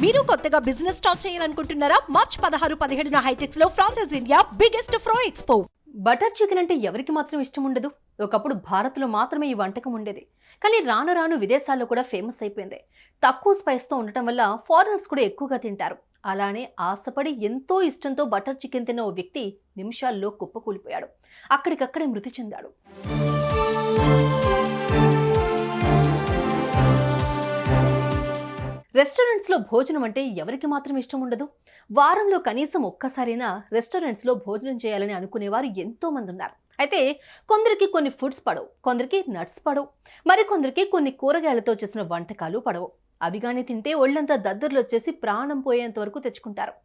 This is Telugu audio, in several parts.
మీరు కొత్తగా బిజినెస్ స్టార్ట్ చేయాలనుకుంటున్నారా? మార్చ్ 16, 17న హైటెక్స్ లో franchise India biggest ఫ్రో expo. Butter chicken అంటే ఎవరికి మాత్రం ఇష్టం ఉండదు. ఒకప్పుడు భారత్లో మాత్రమే ఈ వంటకం ఉండేది. కానీ రాను రాను విదేశాల్లో కూడా ఫేమస్ అయిపోయింది. తక్కువ స్పైస్తో ఉండటం వల్ల ఫారినర్స్ కూడా ఎక్కువగా తింటారు. అలానే ఆశపడి ఎంతో ఇష్టంతో బటర్ చికెన్ తిన్న ఓ వ్యక్తి నిమిషాల్లో కుప్పకూలిపోయాడు. అక్కడికక్కడే మృతి చెందాడు. రెస్టారెంట్స్లో భోజనం అంటే ఎవరికి మాత్రం ఇష్టం ఉండదు. వారంలో కనీసం ఒక్కసారైనా రెస్టారెంట్స్లో భోజనం చేయాలని అనుకునేవారు ఎంతో మంది ఉన్నారు. అయితే కొందరికి కొన్ని ఫుడ్స్ పడవు, కొందరికి నట్స్ పడవు, మరికొందరికి కొన్ని కూరగాయలతో చేసిన వంటకాలు పడవు. అవి కానీ తింటే ఒళ్ళంతా దద్దర్లు వచ్చేసి ప్రాణం పోయేంత వరకు తెచ్చుకుంటారు.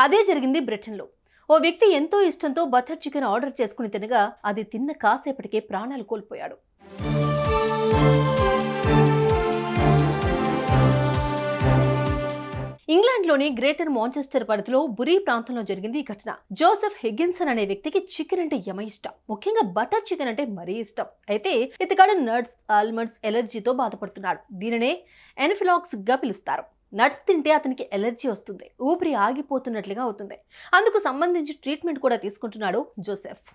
అదే జరిగింది బ్రిటన్లో. ఓ వ్యక్తి ఎంతో ఇష్టంతో బటర్ చికెన్ ఆర్డర్ చేసుకుని తినగా అది తిన్న కాసేపటికే ప్రాణాలు కోల్పోయాడు. ఇంగ్లాండ్లోని గ్రేటర్ మాంచెస్టర్ పరిధిలో బురీ ప్రాంతంలో జరిగింది ఈ ఘటన. జోసెఫ్ హిగ్గిన్సన్ అనే వ్యక్తికి చికెన్ అంటే యమ ఇష్టం, ముఖ్యంగా బటర్ చికెన్ అంటే మరీ ఇష్టం. అయితే ఇతగాడు నట్స్, ఆల్మండ్స్ ఎలర్జీతో బాధపడుతున్నాడు. దీనినే ఎనఫిలాక్స్ గా పిలుస్తారు. నట్స్ తింటే అతనికి ఎలర్జీ వస్తుంది, ఊపిరి ఆగిపోతున్నట్లుగా అవుతుంది. అందుకు సంబంధించి ట్రీట్మెంట్ కూడా తీసుకుంటున్నాడు జోసెఫ్.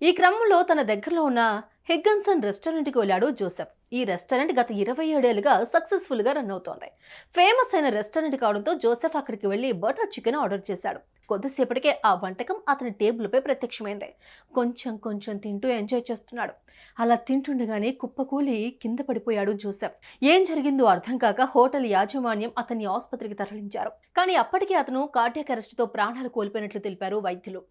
ఈ క్రమంలో తన దగ్గరలో ఉన్న హిగ్గన్సన్ రెస్టారెంట్కి వెళ్ళాడు జోసెఫ్. ఈ రెస్టారెంట్ గత 27 ఏళ్లుగా సక్సెస్ఫుల్గా రన్ అవుతోంది. ఫేమస్ అయిన రెస్టారెంట్ కావడంతో జోసెఫ్ అక్కడికి వెళ్లి బటర్ చికెన్ ఆర్డర్ చేశాడు. కొద్దిసేపటికే ఆ వంటకం అతని టేబుల్పై ప్రత్యక్షమైంది. కొంచెం కొంచెం తింటూ ఎంజాయ్ చేస్తున్నాడు. అలా తింటుండగానే కుప్పకూలి కింద పడిపోయాడు జోసెఫ్. ఏం జరిగిందో అర్థం కాక హోటల్ యాజమాన్యం అతన్ని ఆసుపత్రికి తరలించారు. కానీ అప్పటికే అతను కార్డియాక్ అరెస్ట్తో ప్రాణాలు కోల్పోయినట్లు తెలిపారు వైద్యులు.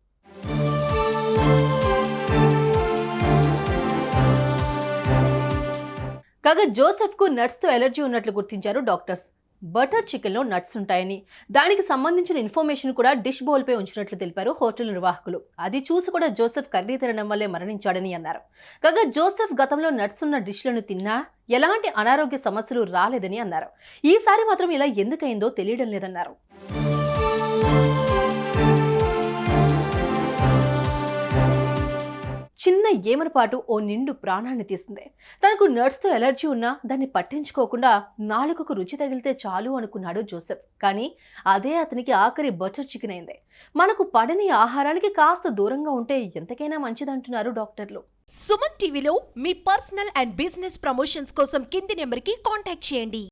కాగా జోసెఫ్ కు నట్స్ తో ఎలర్జీ ఉన్నట్లు గుర్తించారు డాక్టర్స్. బటర్ చికెన్ లో నట్స్ ఉంటాయని, దానికి సంబంధించిన ఇన్ఫర్మేషన్ కూడా డిష్ బౌల్ పై ఉంచినట్లు తెలిపారు హోటల్ నిర్వాహకులు. అది చూసి కూడా జోసెఫ్ కర్రీ తినడం వల్లే మరణించాడని అన్నారు. కాగా జోసెఫ్ గతంలో నట్స్ ఉన్న డిష్లను తిన్నా ఎలాంటి అనారోగ్య సమస్యలు రాలేదని అన్నారు. ఈసారి మాత్రం ఇలా ఎందుకైందో తెలియడం లేదన్నారు. చిన్న ఏమరపాటు ఓ నిండు ప్రాణాన్ని తీసింది. తనకు నట్స్తో ఎలర్జీ ఉన్నా దాన్ని పట్టించుకోకుండా నాలుకకు రుచి తగిలితే చాలు అనుకున్నాడు జోసెఫ్. కానీ అదే అతనికి ఆఖరి బటర్ చికెన్ అయింది. మనకు పడని ఆహారానికి కాస్త దూరంగా ఉంటే ఎంతకైనా మంచిదంటున్నారు డాక్టర్లు. సుమన్ టీవీలో మీ పర్సనల్ అండ్ బిజినెస్ ప్రమోషన్స్ కోసం కింది నెంబర్కి కాంటాక్ట్ చేయండి.